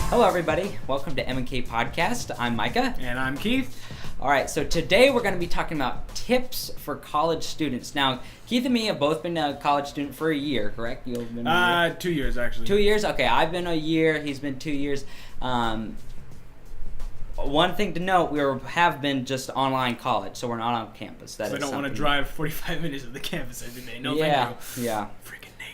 Hello, everybody. Welcome to M&K Podcast. I'm Micah. And I'm Keith. All right, so today we're going to be talking about tips for college students. Now, Keith and me have both been a college student for a year, correct? You've been a year? 2 years, actually. 2 years? Okay, I've been a year. He's been 2 years. One thing to note, we have been just online college, so we're not on campus. So I don't want to drive 45 minutes to the campus every day. No, thank you. Yeah. Freaking Nate.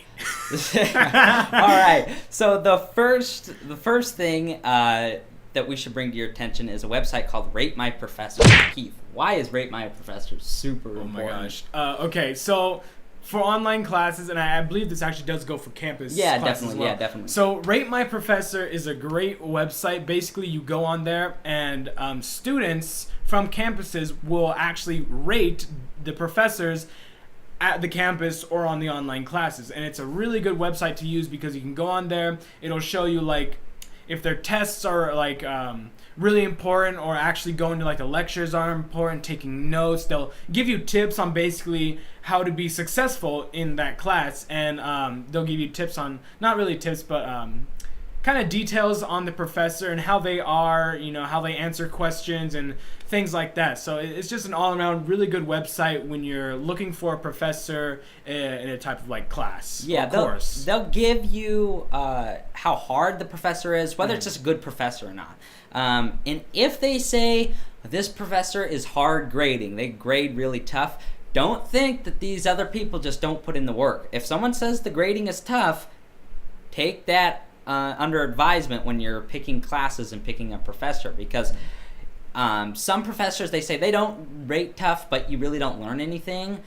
All right. So the first thing that we should bring to your attention is a website called Rate My Professor. Keith, why is Rate My Professor super important? Oh my gosh. Okay, so for online classes, and I believe this actually does go for campus classes as well. Yeah, definitely. So Rate My Professor is a great website. Basically, you go on there, and students from campuses will actually rate the professors at the campus or on the online classes. And it's a really good website to use because you can go on there. It'll show you, like, if their tests are, like, really important, or actually going to, like, the lectures are important, taking notes. They'll give you tips on basically how to be successful in that class, and they'll give you tips on, not really tips, but kind of details on the professor and how they are, how they answer questions and things like that. So it's just an all-around really good website when you're looking for a professor in a type of, like, class or course. They'll give you how hard the professor is, whether it's just a good professor or not. And if they say this professor is hard grading, they grade really tough, don't think that these other people just don't put in the work. If someone says the grading is tough, take that under advisement when you're picking classes and picking a professor, because some professors, they say they don't rate tough, but you really don't learn anything.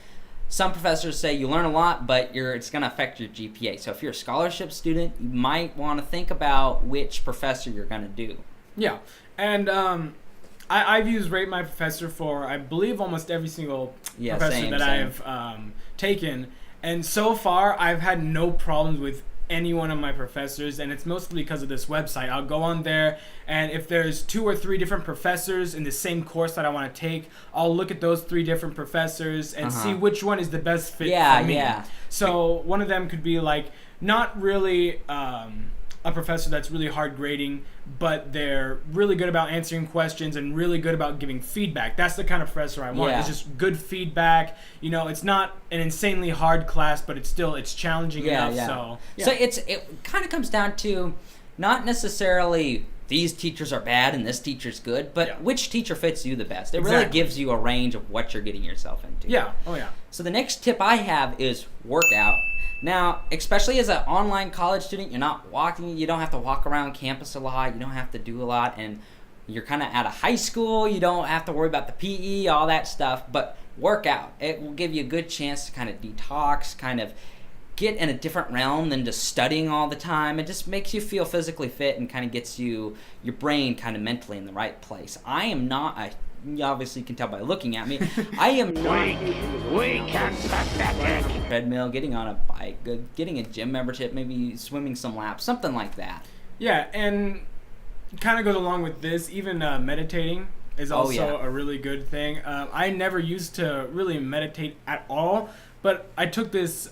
Some professors say you learn a lot, but it's going to affect your GPA. So if you're a scholarship student, you might want to think about which professor you're going to do. Yeah, and I've used Rate My Professor for, I believe, almost every single professor that I've taken. And so far, I've had no problems with any one of my professors, and it's mostly because of this website. I'll go on there, and if there's 2 or 3 different professors in the same course that I want to take, I'll look at those 3 different professors and see which one is the best fit for me. So one of them could be, like, not really a professor that's really hard grading, but they're really good about answering questions and really good about giving feedback. That's the kind of professor I want. It's just good feedback. It's not an insanely hard class, but it's challenging enough. So it kind of comes down to not necessarily these teachers are bad and this teacher's good, but which teacher fits you the best. It really gives you a range of what you're getting yourself into. Yeah. Oh yeah. So the next tip I have is work out. Now, especially as an online college student, you're not walking, you don't have to walk around campus a lot, you don't have to do a lot, and you're kind of out of high school, you don't have to worry about the PE, all that stuff, but work out. It will give you a good chance to kind of detox, kind of get in a different realm than just studying all the time. It just makes you feel physically fit and kind of gets your brain kind of mentally in the right place. I am not you obviously can tell by looking at me. I am not weak and pathetic. Treadmill, getting on a bike, getting a gym membership, maybe swimming some laps, something like that. Yeah, and kind of goes along with this. Even meditating is also a really good thing. I never used to really meditate at all, but I took this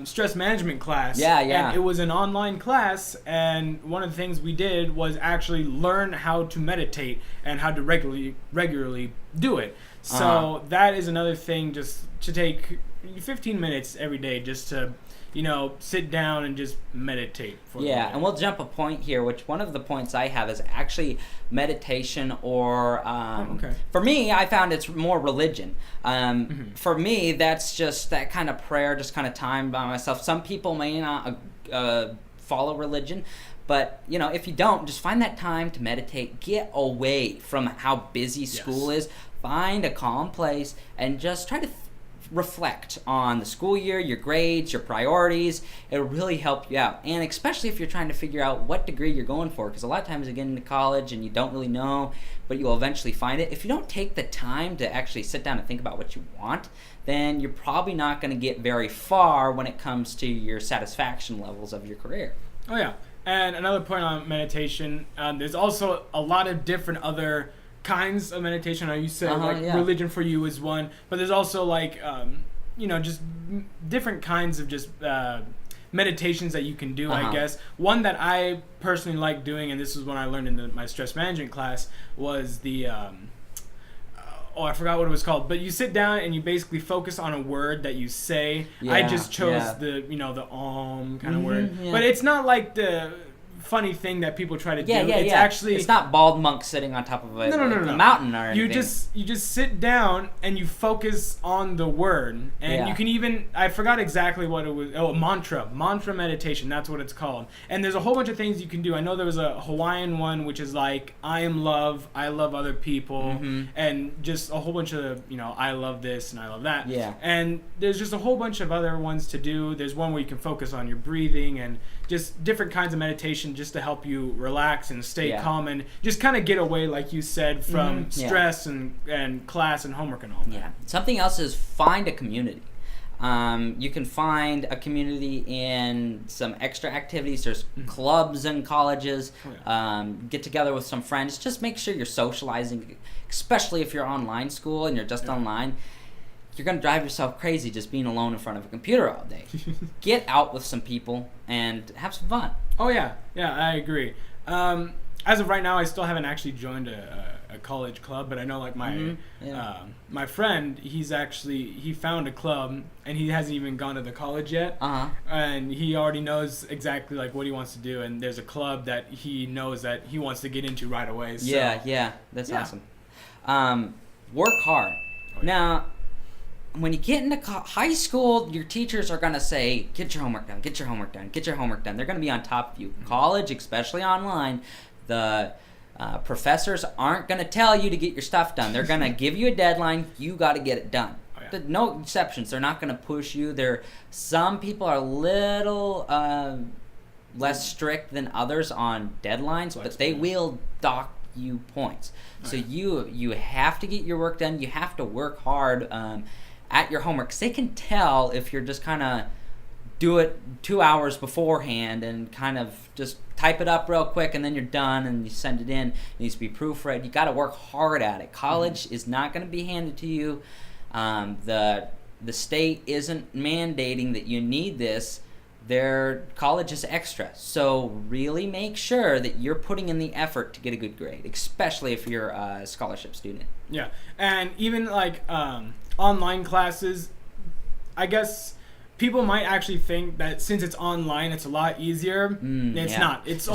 stress management class. And it was an online class, and one of the things we did was actually learn how to meditate and how to regularly do it. So that is another thing, just to take 15 minutes every day just to sit down and just meditate for a minute. And we'll jump a point here, which one of the points I have is actually meditation, or for me, I found it's more religion. For me, that's just that kind of prayer, just kind of time by myself. Some people may not follow religion, but if you don't, just find that time to meditate. Get away from how busy school is. Find a calm place and just try to reflect on the school year, your grades, your priorities. It'll really help you out. And especially if you're trying to figure out what degree you're going for, because a lot of times you get into college and you don't really know, but you'll eventually find it. If you don't take the time to actually sit down and think about what you want, then you're probably not going to get very far when it comes to your satisfaction levels of your career. Oh yeah. And another point on meditation, there's also a lot of different other kinds of meditation. You said religion for you is one, but there's also just different kinds of just meditations that you can do, I guess. One that I personally like doing, and this is one I learned in my stress management class, was the I forgot what it was called, but you sit down and you basically focus on a word that you say. I just chose the the kind of word, but it's not like the funny thing that people try to do. It's actually, it's not bald monk sitting on top of a mountain or anything. You just sit down and you focus on the word, and you can even, I forgot exactly what it was. Oh, mantra meditation. That's what it's called. And there's a whole bunch of things you can do. I know there was a Hawaiian one which is like, I am love, I love other people, and just a whole bunch of I love this and I love that. And there's just a whole bunch of other ones to do. There's one where you can focus on your breathing and just different kinds of meditation just to help you relax and stay calm and just kind of get away, like you said, from stress and class and homework and all that. Yeah. Something else is find a community. You can find a community in some extra activities. There's clubs in colleges. Get together with some friends. Just make sure you're socializing, especially if you're online school and you're just online. You're going to drive yourself crazy just being alone in front of a computer all day. Get out with some people and have some fun. Oh, yeah. Yeah, I agree. As of right now, I still haven't actually joined a college club, but I know like my friend, he found a club, and he hasn't even gone to the college yet. And he already knows exactly like what he wants to do, and there's a club that he knows that he wants to get into right away. So, that's awesome. Work hard. Now, when you get into high school, your teachers are going to say, get your homework done, get your homework done, get your homework done. They're going to be on top of you. College, especially online, the professors aren't going to tell you to get your stuff done. They're going to give you a deadline. You got to get it done. No exceptions. They're not going to push you. Some people are a little less strict than others on deadlines, but they will dock you points. So you have to get your work done. You have to work hard at your homework, because they can tell if you're just kind of do it 2 hours beforehand and kind of just type it up real quick and then you're done and you send it in. It needs to be proofread. You got to work hard at it. College is not going to be handed to you. The state isn't mandating that you need this. Their college is extra. So really make sure that you're putting in the effort to get a good grade, especially if you're a scholarship student. Yeah, and even like online classes, I guess people might actually think that since it's online, it's a lot easier. It's not. It's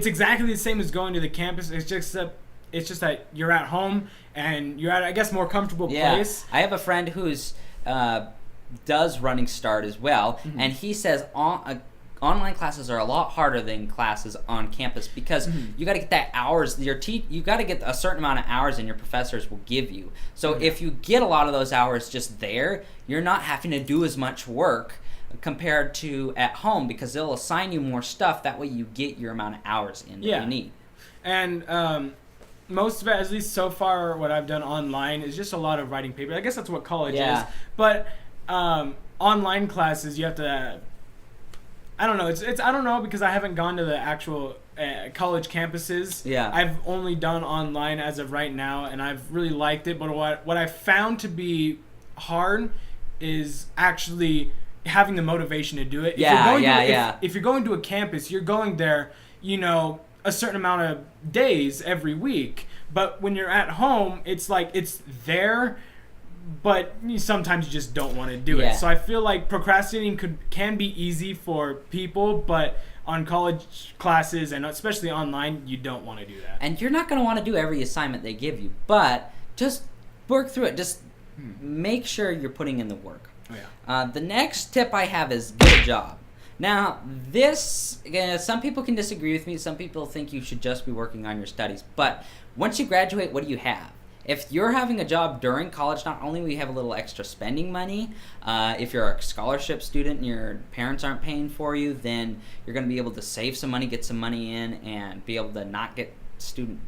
exactly the same as going to the campus. It's just that you're at home and you're at, I guess, more comfortable place. I have a friend who's does Running Start as well, and he says online classes are a lot harder than classes on campus because you got to get that hours. You got to get a certain amount of hours, and your professors will give you. So if you get a lot of those hours just there, you're not having to do as much work compared to at home because they'll assign you more stuff. That way, you get your amount of hours in that you need. And most of it, at least so far, what I've done online is just a lot of writing papers. I guess that's what college is. But online classes, you have to. I don't know. I don't know because I haven't gone to the actual college campuses. I've only done online as of right now, and I've really liked it. But what I found to be hard is actually having the motivation to do it. If you're going to a campus, you're going there, a certain amount of days every week. But when you're at home, it's like it's there, but sometimes you just don't want to do it. So I feel like procrastinating can be easy for people, but on college classes and especially online, you don't want to do that. And you're not going to want to do every assignment they give you, but just work through it. Just make sure you're putting in the work. The next tip I have is get a job. Now, some people can disagree with me. Some people think you should just be working on your studies. But once you graduate, what do you have? If you're having a job during college, not only will you have a little extra spending money, if you're a scholarship student and your parents aren't paying for you, then you're going to be able to save some money, get some money in, and be able to not get student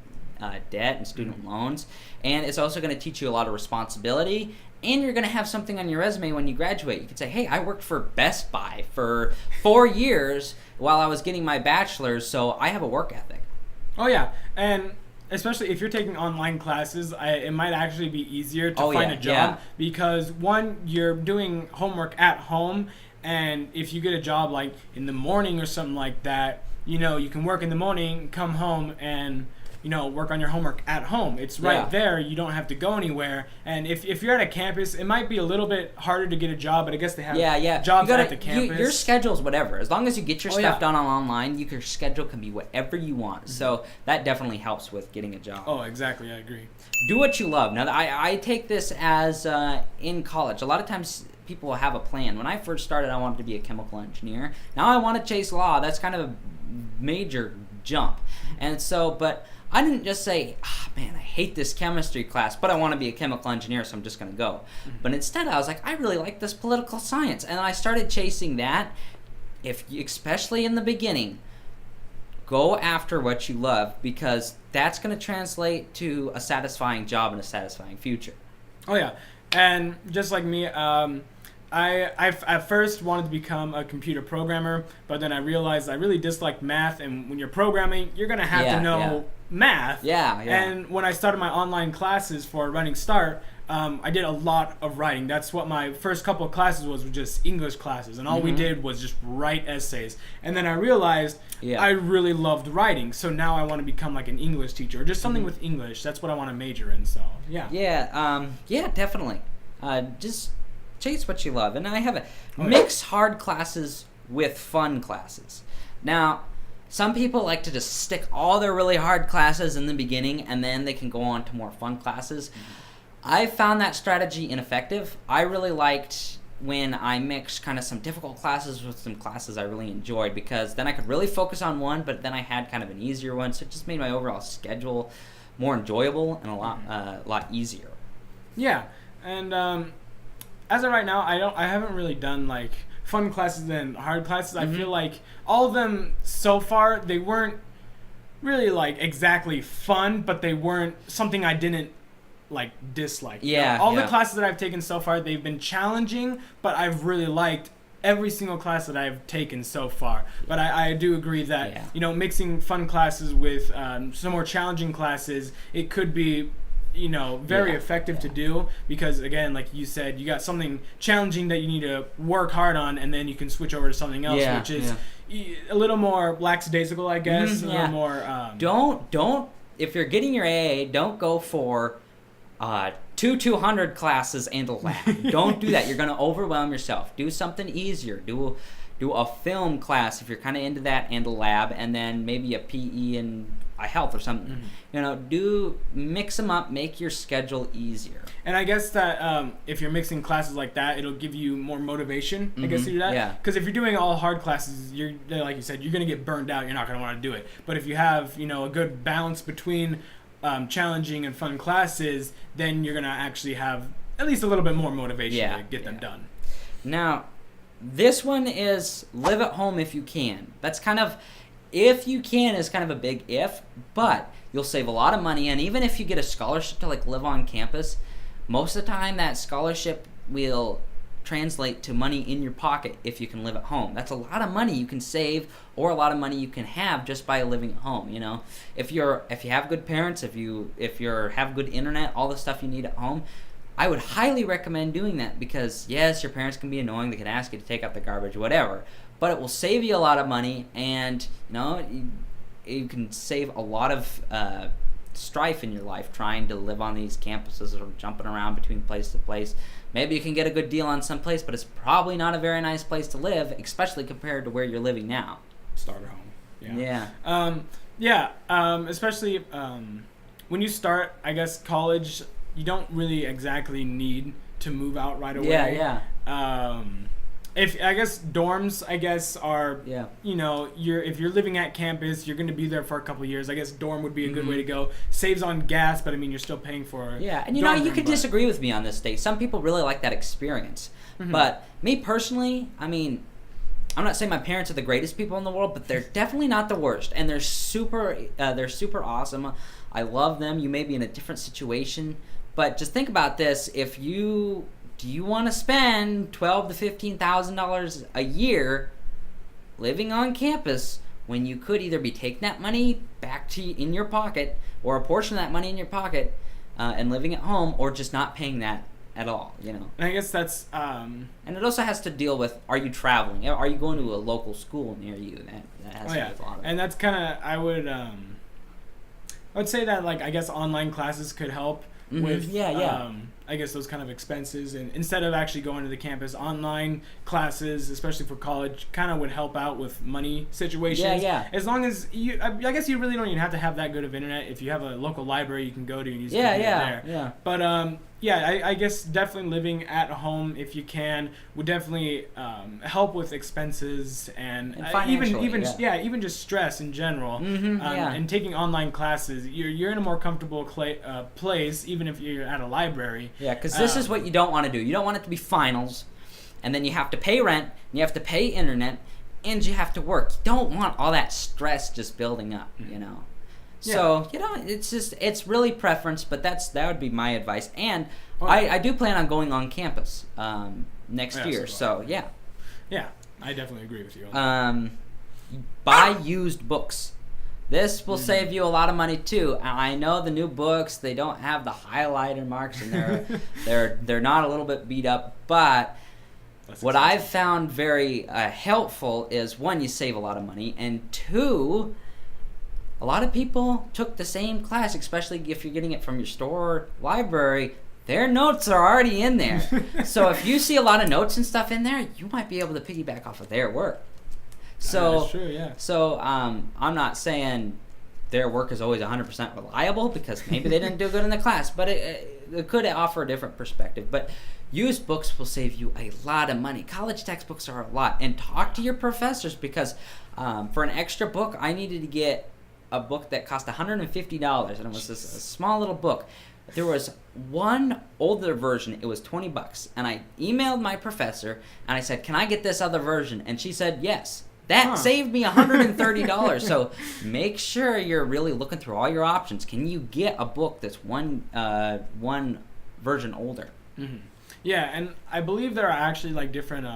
debt and student loans. And it's also going to teach you a lot of responsibility. And you're going to have something on your resume when you graduate. You can say, hey, I worked for Best Buy for 4 years while I was getting my bachelor's, so I have a work ethic. Oh, yeah. And especially if you're taking online classes, it might actually be easier to find a job because, one, you're doing homework at home, And if you get a job like in the morning or something like that, you know, you can work in the morning, come home, and you know, work on your homework at home. It's right there. You don't have to go anywhere. And if you're at a campus, it might be a little bit harder to get a job, but I guess they have jobs at the campus. Your schedule's whatever. As long as you get your stuff done online, your schedule can be whatever you want. So that definitely helps with getting a job. Oh, exactly. I agree. Do what you love. Now, I take this as in college. A lot of times people will have a plan. When I first started, I wanted to be a chemical engineer. Now I want to chase law. That's kind of a major jump. And so, but I didn't just say, man, I hate this chemistry class, but I want to be a chemical engineer, so I'm just going to go. But instead, I was like, I really like this political science. And I started chasing that. Especially in the beginning, go after what you love, because that's going to translate to a satisfying job and a satisfying future. Oh, yeah. And just like me, I at first wanted to become a computer programmer, but then I realized I really disliked math, and when you're programming, you're going to have to know math. Yeah. And when I started my online classes for Running Start, I did a lot of writing. That's what my first couple of classes was just English classes, and all we did was just write essays. And then I realized I really loved writing, so now I want to become like an English teacher, or just something with English. That's what I want to major in, so yeah. Yeah, definitely. Just chase what you love. And I have mix hard classes with fun classes. Now, some people like to just stick all their really hard classes in the beginning, and then they can go on to more fun classes. I found that strategy ineffective. I really liked when I mixed kind of some difficult classes with some classes I really enjoyed, because then I could really focus on one, but then I had kind of an easier one, so it just made my overall schedule more enjoyable and a lot easier. Yeah, and as of right now, I haven't really done like fun classes and hard classes. I feel like all of them so far, they weren't really like exactly fun, but they weren't something I didn't like dislike. Yeah. All the classes that I've taken so far, they've been challenging, but I've really liked every single class that I've taken so far. But I do agree that you know, mixing fun classes with some more challenging classes, it could be, you know, very effective to do, because again, like you said, you got something challenging that you need to work hard on, and then you can switch over to something else, which is a little more lackadaisical, I guess. A little more don't if you're getting your AA, don't go for 200 classes and a lab. Don't do that. You're going to overwhelm yourself. Do something easier. Do a film class if you're kind of into that, and a lab, and then maybe a PE and a health or something. You know, mix them up, make your schedule easier. And I guess that if you're mixing classes like that, it'll give you more motivation, I guess, to do that. Yeah. Because if you're doing all hard classes, you're, like you said, you're going to get burned out. You're not going to want to do it. But if you have, you know, a good balance between challenging and fun classes, then you're going to actually have at least a little bit more motivation to get them done. Now, this one is live at home if you can. That's kind of, if you can is kind of a big if, but you'll save a lot of money. And even if you get a scholarship to like live on campus, most of the time that scholarship will translate to money in your pocket if you can live at home. That's a lot of money you can save, or a lot of money you can have just by living at home. You know, if you have good parents, if you have good internet, all the stuff you need at home, I would highly recommend doing that, because yes, your parents can be annoying, they can ask you to take out the garbage, whatever, but it will save you a lot of money, and you know, you can save a lot of strife in your life trying to live on these campuses or jumping around between place to place. Maybe you can get a good deal on some place, but it's probably not a very nice place to live, especially compared to where you're living now. Starter home. Especially when you start, I guess, college, you don't really exactly need to move out right away. If I guess dorms, are you know, if you're living at campus, you're going to be there for a couple of years. I guess dorm would be a good way to go. Saves on gas, but I mean, you're still paying for and you know, you could disagree with me on this, Dave. Some people really like that experience, but me personally, I mean, I'm not saying my parents are the greatest people in the world, but they're definitely not the worst, and they're super awesome. I love them. You may be in a different situation, but just think about this: do you want to spend $12,000 to $15,000 a year living on campus when you could either be taking that money back to you in your pocket, or a portion of that money in your pocket, and living at home, or just not paying that at all, you know. And I guess that's and it also has to deal with, are you traveling? Are you going to a local school near you? That has to do with a lot of and that's kind of I would say that, like, I guess online classes could help with I guess those kind of expenses, and instead of actually going to the campus, online classes, especially for college, kind of would help out with money situations. As long as I guess you really don't even have to have that good of internet. If you have a local library you can go to and use there. But I guess definitely living at home, if you can, would definitely help with expenses and even just stress in general. And taking online classes, you're in a more comfortable place, even if you're at a library. Yeah, because this is what you don't want to do. You don't want it to be finals, and then you have to pay rent, and you have to pay internet, and you have to work. You don't want all that stress just building up, you know. So, you know, it's really preference, but that would be my advice. And I do plan on going on campus next year, so yeah. Yeah, I definitely agree with you on that. Buy used books. This will save you a lot of money too. I know the new books, they don't have the highlighter marks, and they're not a little bit beat up, but what I've found very helpful is, one, you save a lot of money, and two, a lot of people took the same class, especially if you're getting it from your store or library. Their notes are already in there. So if you see a lot of notes and stuff in there, you might be able to piggyback off of their work. So that's true, yeah. So I'm not saying their work is always 100% reliable, because maybe they didn't do good in the class, but it could offer a different perspective. But used books will save you a lot of money. College textbooks are a lot. And talk to your professors, because for an extra book, I needed to get a book that cost $150, and it was this a small little book. There was one older version. It was $20, and I emailed my professor and I said, "Can I get this other version?" And she said yes. That saved me $130. So make sure you're really looking through all your options. Can you get a book that's one version older? Mm-hmm. Yeah, and I believe there are actually like different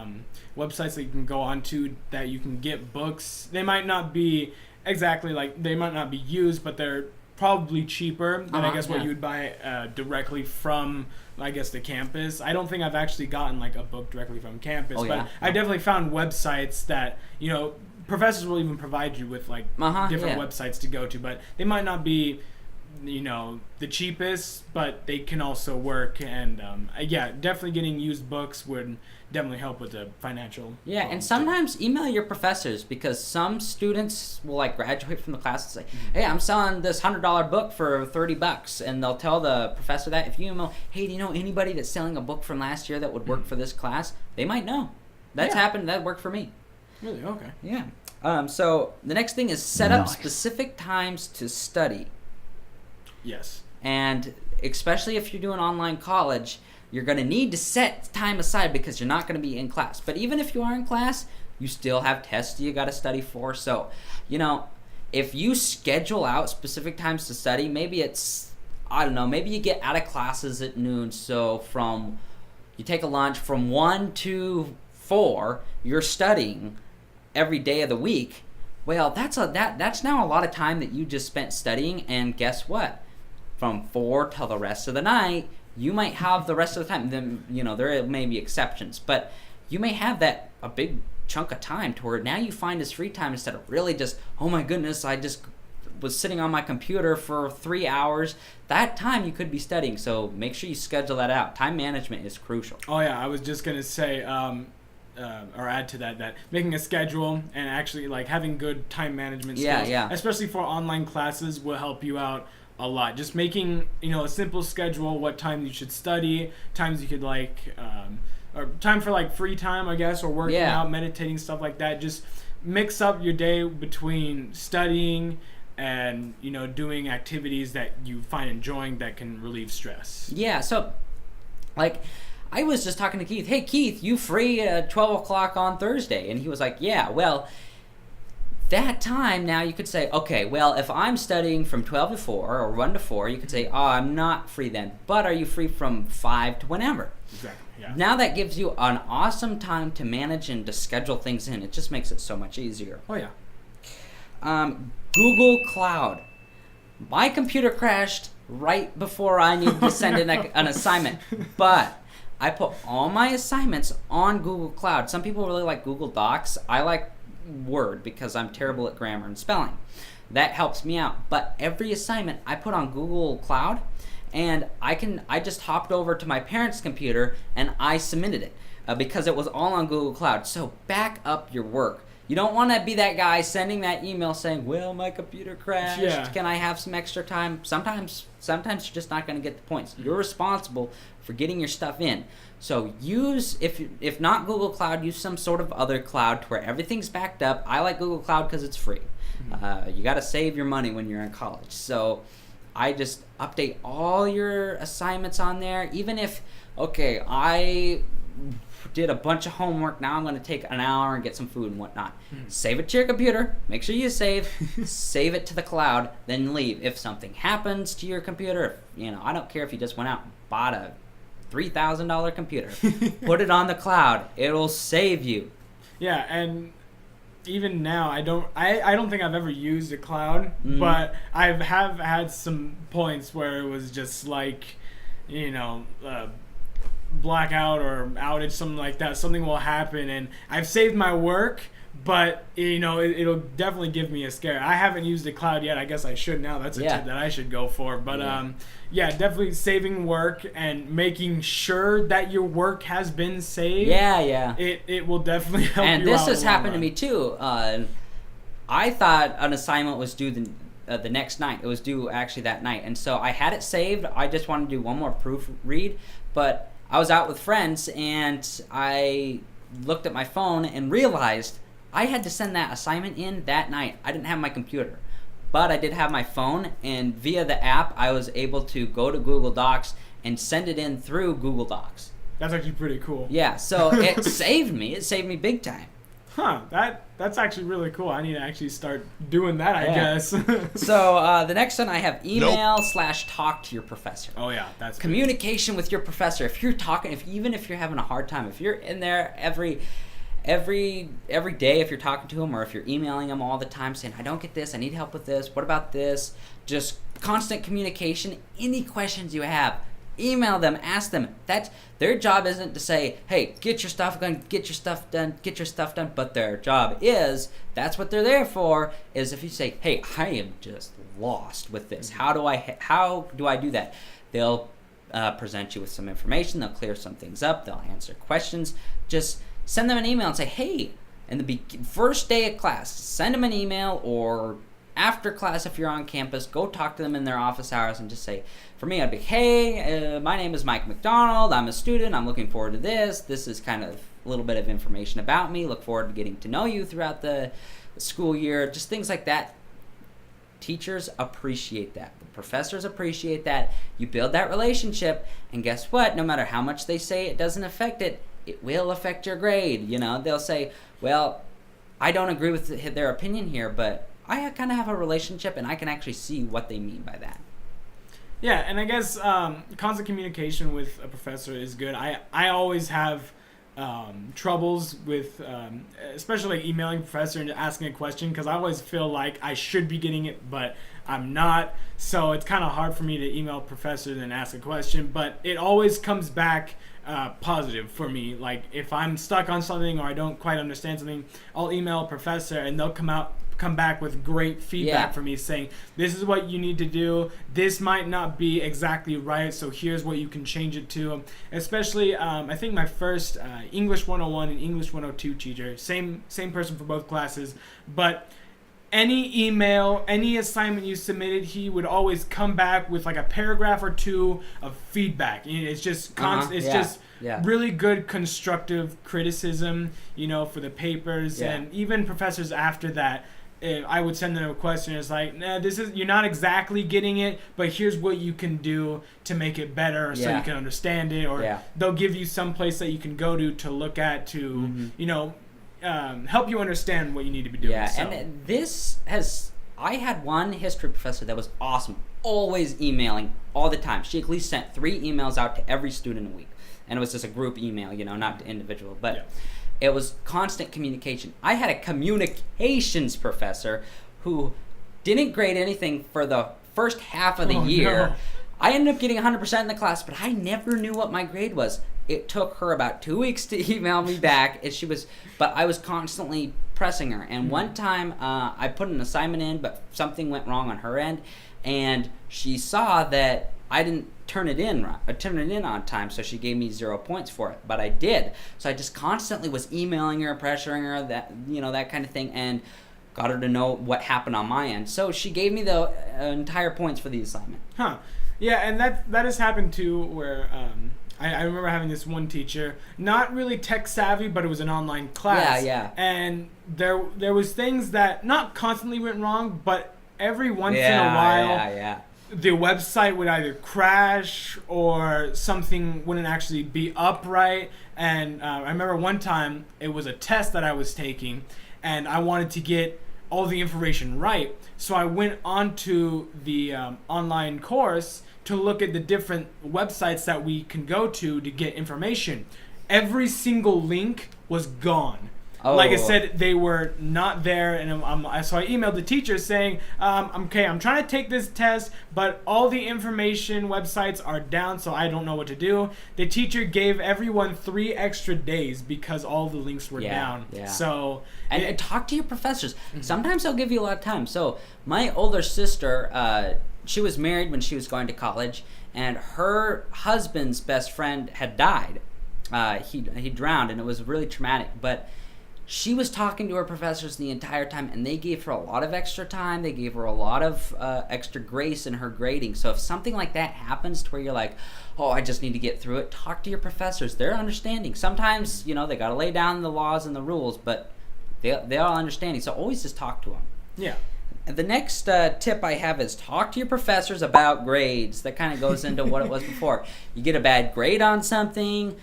websites that you can go on to that you can get books. They might not be exactly like, they might not be used, but they're probably cheaper than I guess what you would buy directly from, I guess, the campus. I don't think I've actually gotten like a book directly from campus, but I definitely found websites that, you know, professors will even provide you with like different websites to go to, but they might not be, you know, the cheapest, but they can also work. And definitely getting used books would definitely help with the financial. Yeah, and sometimes email your professors, because some students will like graduate from the class and say, "Hey, I'm selling this $100 book for $30," and they'll tell the professor that. If you email, "Hey, do you know anybody that's selling a book from last year that would work for this class?" They might know. That's happened. That worked for me. Really? Okay. Yeah. So the next thing is set up specific times to study. Yes. And especially if you're doing online college, you're going to need to set time aside, because you're not going to be in class. But even if you are in class, you still have tests you got to study for. So, you know, if you schedule out specific times to study, maybe it's, I don't know, maybe you get out of classes at noon. So you take a lunch from 1 to 4, you're studying every day of the week. Well, that's now a lot of time that you just spent studying. And guess what? From 4 till the rest of the night, you might have the rest of the time. Then, you know, there may be exceptions, but you may have a big chunk of time to where now you find this free time, instead of really just, oh my goodness, I just was sitting on my computer for 3 hours. That time you could be studying. So make sure you schedule that out. Time management is crucial. Oh yeah, I was just gonna say, or add to that making a schedule and actually like having good time management skills, especially for online classes, will help you out a lot. Just making, you know, a simple schedule, what time you should study, times you could like, or time for like free time, I guess, or working out, meditating, stuff like that. Just mix up your day between studying and, you know, doing activities that you find enjoying that can relieve stress. Yeah, so like I was just talking to Keith. Hey Keith, you free at 12 o'clock on Thursday? And he was like, yeah. Well, that time now you could say, okay, well, if I'm studying from 12 to 4 or 1 to 4, you could say, oh, I'm not free then. But are you free from 5 to whenever? Exactly, yeah. Now that gives you an awesome time to manage and to schedule things in. It just makes it so much easier. Oh, yeah. Google Cloud. My computer crashed right before I needed to send in an assignment. But I put all my assignments on Google Cloud. Some people really like Google Docs. I like Word because I'm terrible at grammar and spelling. That helps me out. But every assignment I put on Google Cloud, and I just hopped over to my parents' computer and I submitted it because it was all on Google Cloud. So back up your work. You don't want to be that guy sending that email saying, well, my computer crashed. Yeah. Can I have some extra time? Sometimes you're just not going to get the points. You're responsible for getting your stuff in. So use, if not Google Cloud, use some sort of other cloud to where everything's backed up. I like Google Cloud because it's free. You got to save your money when you're in college. So I just update all your assignments on there. Even if, okay, I did a bunch of homework, now I'm going to take an hour and get some food and whatnot. Save it to your computer. Make sure you save it to the cloud, then leave. If something happens to your computer, I don't care if you just went out and bought a $3,000 computer. Put it on the cloud. It'll save you. Yeah, and even now I don't think I've ever used a cloud, but I have had some points where it was just like, blackout or outage, something like that. Something will happen, and I've saved my work, but it'll definitely give me a scare. I haven't used the cloud yet. I guess I should now. That's a tip that I should go for. But definitely saving work and making sure that your work has been saved. Yeah. It will definitely help you out. And this has happened to me too. I thought an assignment was due the next night. It was due actually that night, and so I had it saved. I just wanted to do one more proofread, but I was out with friends and I looked at my phone and realized I had to send that assignment in that night. I didn't have my computer, but I did have my phone, and via the app I was able to go to Google Docs and send it in through Google Docs. That's actually pretty cool. Yeah, so it saved me. It saved me big time. Huh, that's actually really cool. I need to actually start doing that, I guess. So the next one I have email / talk to your professor. Oh yeah, that's communication with your professor. If you're talking, even if you're having a hard time, if you're in there every day, if you're talking to him or if you're emailing him all the time saying, I don't get this, I need help with this, what about this? Just constant communication. Any questions you have, email them, ask them. That their job isn't to say, hey, get your stuff done, but their job is, that's what they're there for, is if you say, hey, I am just lost with this. How do I do that? They'll present you with some information, they'll clear some things up, they'll answer questions. Just send them an email and say, hey, in the first day of class, send them an email, or after class if you're on campus, go talk to them in their office hours and just say, for me, I'd be, hey, my name is Mike McDonald, I'm a student, I'm looking forward to this. This is kind of a little bit of information about me, look forward to getting to know you throughout the school year, just things like that. Teachers appreciate that. The professors appreciate that. You build that relationship, and guess what? No matter how much they say it doesn't affect it, it will affect your grade. They'll say, well, I don't agree with their opinion here, but I kind of have a relationship and I can actually see what they mean by that. Yeah, and I guess constant communication with a professor is good. I always have troubles with, especially like emailing professor and asking a question, because I always feel like I should be getting it, but I'm not. So it's kind of hard for me to email professor and then ask a question, but it always comes back positive for me. Like if I'm stuck on something or I don't quite understand something, I'll email a professor and they'll come back with great feedback for me saying, this is what you need to do, this might not be exactly right, so here's what you can change it to. Especially I think my first English 101 and English 102 teacher, same person for both classes, but any email, any assignment you submitted, he would always come back with like a paragraph or two of feedback. It's just really good constructive criticism, for the papers. And even professors after that, I would send them a question. It's like, nah, you're not exactly getting it, but here's what you can do to make it better, so you can understand it. Or they'll give you some place that you can go to look at to, help you understand what you need to be doing. Yeah, so. And I had one history professor that was awesome, always emailing all the time. She at least sent 3 emails out to every student a week, and it was just a group email, not individual, but it was constant communication. I had a communications professor who didn't grade anything for the first half of the year. No. I ended up getting 100% in the class, but I never knew what my grade was. it took her about 2 weeks to email me back. But I was constantly pressing her. And one time I put an assignment in, but something went wrong on her end, and she saw that I didn't turn it in on time, so she gave me 0 points for it. But I did. So I just constantly was emailing her, pressuring her, that kind of thing, and got her to know what happened on my end. So she gave me the entire points for the assignment. Huh. Yeah, and that has happened too, where I remember having this one teacher, not really tech savvy, but it was an online class. Yeah. And there was things that not constantly went wrong, but every once in a while, the website would either crash or something wouldn't actually be upright. And I remember one time it was a test that I was taking, and I wanted to get all the information right. So I went onto the online course to look at the different websites that we can go to get information. Every single link was gone. Oh. Like I said, they were not there, and so I emailed the teacher saying, I'm trying to take this test, but all the information websites are down, so I don't know what to do. The teacher gave everyone 3 extra days because all the links were down. Yeah. So and talk to your professors. Mm-hmm. Sometimes they'll give you a lot of time. So my older sister, she was married when she was going to college, and her husband's best friend had died. He drowned, and it was really traumatic, but she was talking to her professors the entire time, and they gave her a lot of extra time. They gave her a lot of extra grace in her grading. So if something like that happens to where you're like, oh, I just need to get through it, talk to your professors. They're understanding. Sometimes, they got to lay down the laws and the rules, but they are understanding. So always just talk to them. Yeah. The next tip I have is talk to your professors about grades. That kind of goes into what it was before. You get a bad grade on something.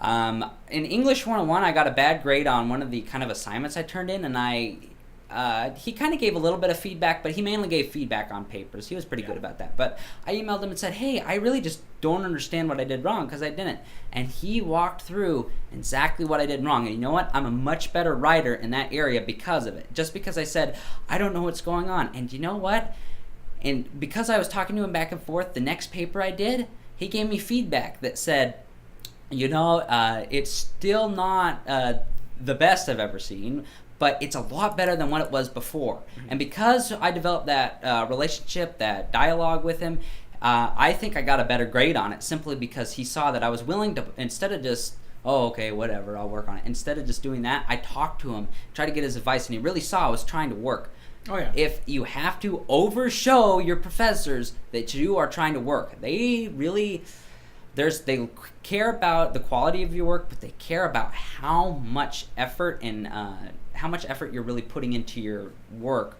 In English 101, I got a bad grade on one of the kind of assignments I turned in, and he kind of gave a little bit of feedback, but he mainly gave feedback on papers. He was pretty good about that. But I emailed him and said, hey, I really just don't understand what I did wrong, because I didn't. And he walked through exactly what I did wrong. And you know what? I'm a much better writer in that area because of it. Just because I said, I don't know what's going on. And you know what? And because I was talking to him back and forth, the next paper I did, he gave me feedback that said, it's still not the best I've ever seen, but it's a lot better than what it was before. Mm-hmm. And because I developed that relationship, that dialogue with him, I think I got a better grade on it simply because he saw that I was willing to, instead of just, oh, okay, whatever, I'll work on it. Instead of just doing that, I talked to him, tried to get his advice, and he really saw I was trying to work. Oh, yeah. If you have to overshow your professors that you are trying to work, they really... They care about the quality of your work, but they care about how much effort and you're really putting into your work.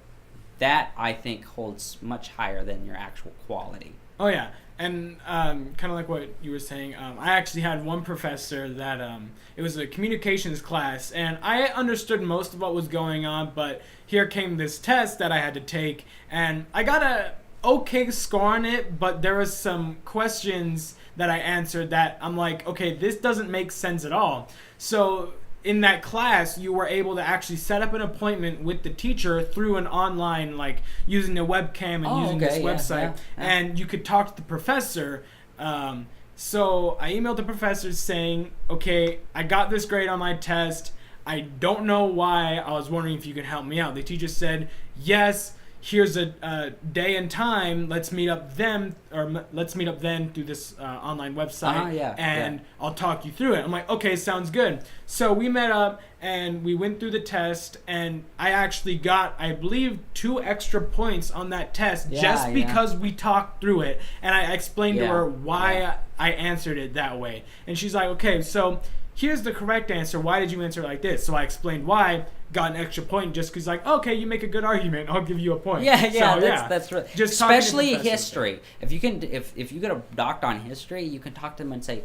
That, I think, holds much higher than your actual quality. Oh, yeah. And kind of like what you were saying, I actually had one professor that it was a communications class, and I understood most of what was going on, but here came this test that I had to take, and I got a okay score on it, but there was some questions that I answered that I'm like, okay, this doesn't make sense at all. So in that class, you were able to actually set up an appointment with the teacher through an online, like using a webcam and using this website, and you could talk to the professor. So I emailed the professor saying, okay, I got this grade on my test. I don't know why. I was wondering if you could help me out. The teacher said, yes. Here's a day and time. Let's meet up then through this online website, I'll talk you through it. I'm like, okay, sounds good. So we met up and we went through the test, and I actually got, I believe, 2 extra points on that test because we talked through it, and I explained to her why I answered it that way. And she's like, okay, so here's the correct answer. Why did you answer it like this? So I explained why. Got an extra point just because, like, okay, you make a good argument, I'll give you a point. That's right. Just especially history. If you get a doctor on history, you can talk to them and say,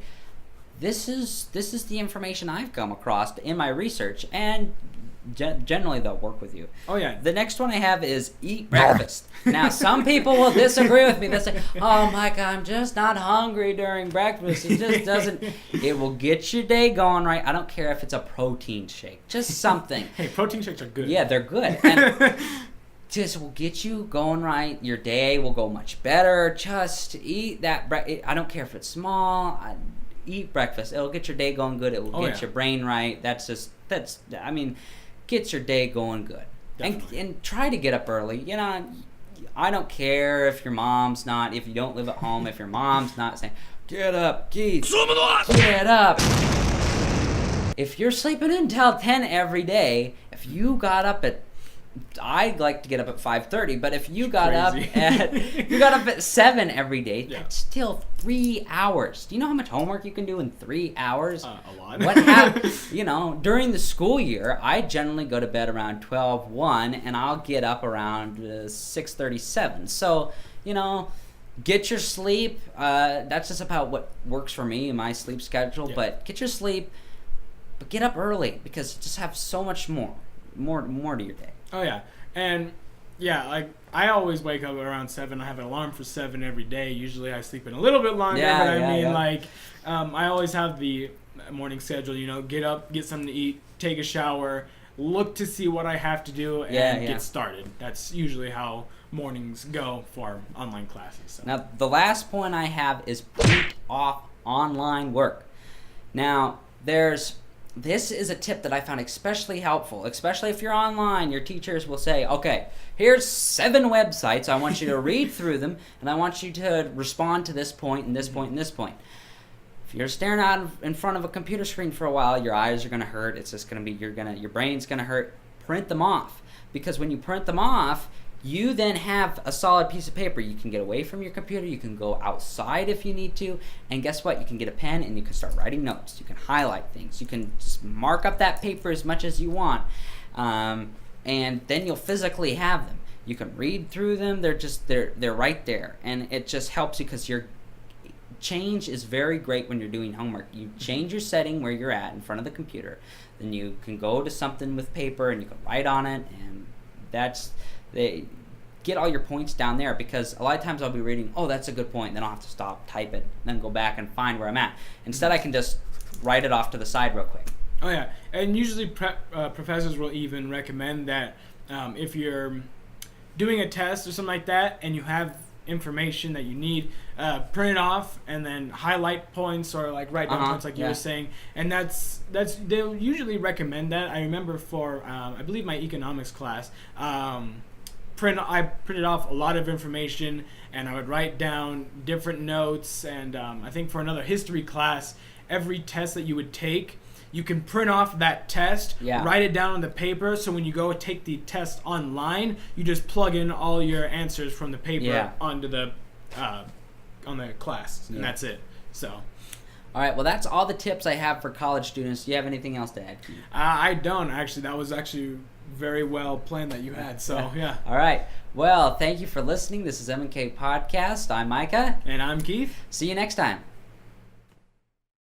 this is the information I've come across in my research, and generally they'll work with you. Oh yeah. The next one I have is eat breakfast. Now some people will disagree with me. They'll say, oh my God, I'm just not hungry during breakfast. It just doesn't. It will get your day going right. I don't care if it's a protein shake, just something. Hey, protein shakes are good. Yeah, they're good. And just will get you going right. Your day will go much better. Just eat that I don't care if it's small. eat breakfast. It'll get your day going good. It will get your brain right. Gets your day going good. And try to get up early. You know, I don't care if your mom's not, if you don't live at home, if your mom's not saying, get up, Keith, get up. If you're sleeping until 10 every day, if you got up at, I like to get up at 5:30, but if you got up at 7 every day, that's still 3 hours. Do you know how much homework you can do in 3 hours? A lot. During the school year, I generally go to bed around 12:1, and I'll get up around 6:37. So, get your sleep. That's just about what works for me in my sleep schedule. Yeah. But get your sleep, but get up early, because you just have so much more to your day. Oh, yeah. And, I always wake up around 7. I have an alarm for 7 every day. Usually I sleep in a little bit longer, I always have the morning schedule, get up, get something to eat, take a shower, look to see what I have to do, and get started. That's usually how mornings go for online classes. So. Now, the last point I have is print off online work. Now, this is a tip that I found especially helpful, especially if you're online. Your teachers will say, okay, here's 7 websites. I want you to read through them, and I want you to respond to this point and this point and this point. If you're staring out in front of a computer screen for a while, your eyes are going to hurt. It's just going to be, your brain's going to hurt. Print them off, because when you print them off, you then have a solid piece of paper. You can get away from your computer. You can go outside if you need to. And guess what? You can get a pen and you can start writing notes. You can highlight things. You can just mark up that paper as much as you want. And then you'll physically have them. You can read through them. They're right there. And it just helps you, because your change is very great when you're doing homework. You change your setting where you're at in front of the computer. Then you can go to something with paper and you can write on it. And they get all your points down there, because a lot of times I'll be reading, oh, that's a good point, then I'll have to stop, type it, and then go back and find where I'm at. Instead, I can just write it off to the side real quick. Oh, yeah. And usually professors will even recommend that if you're doing a test or something like that and you have information that you need, print it off and then highlight points or write down points you were saying. And that's they'll usually recommend that. I remember for I believe my economics class, I printed off a lot of information and I would write down different notes. And I think for another history class, every test that you would take, you can print off that test, write it down on the paper, so when you go take the test online, you just plug in all your answers from the paper onto the on the class, and that's it. So. All right, well, that's all the tips I have for college students. Do you have anything else to add? I don't, actually. That was actually very well planned that you had, so yeah. All right. Well, thank you for listening. This is M&K Podcast. I'm Micah. And I'm Keith. See you next time.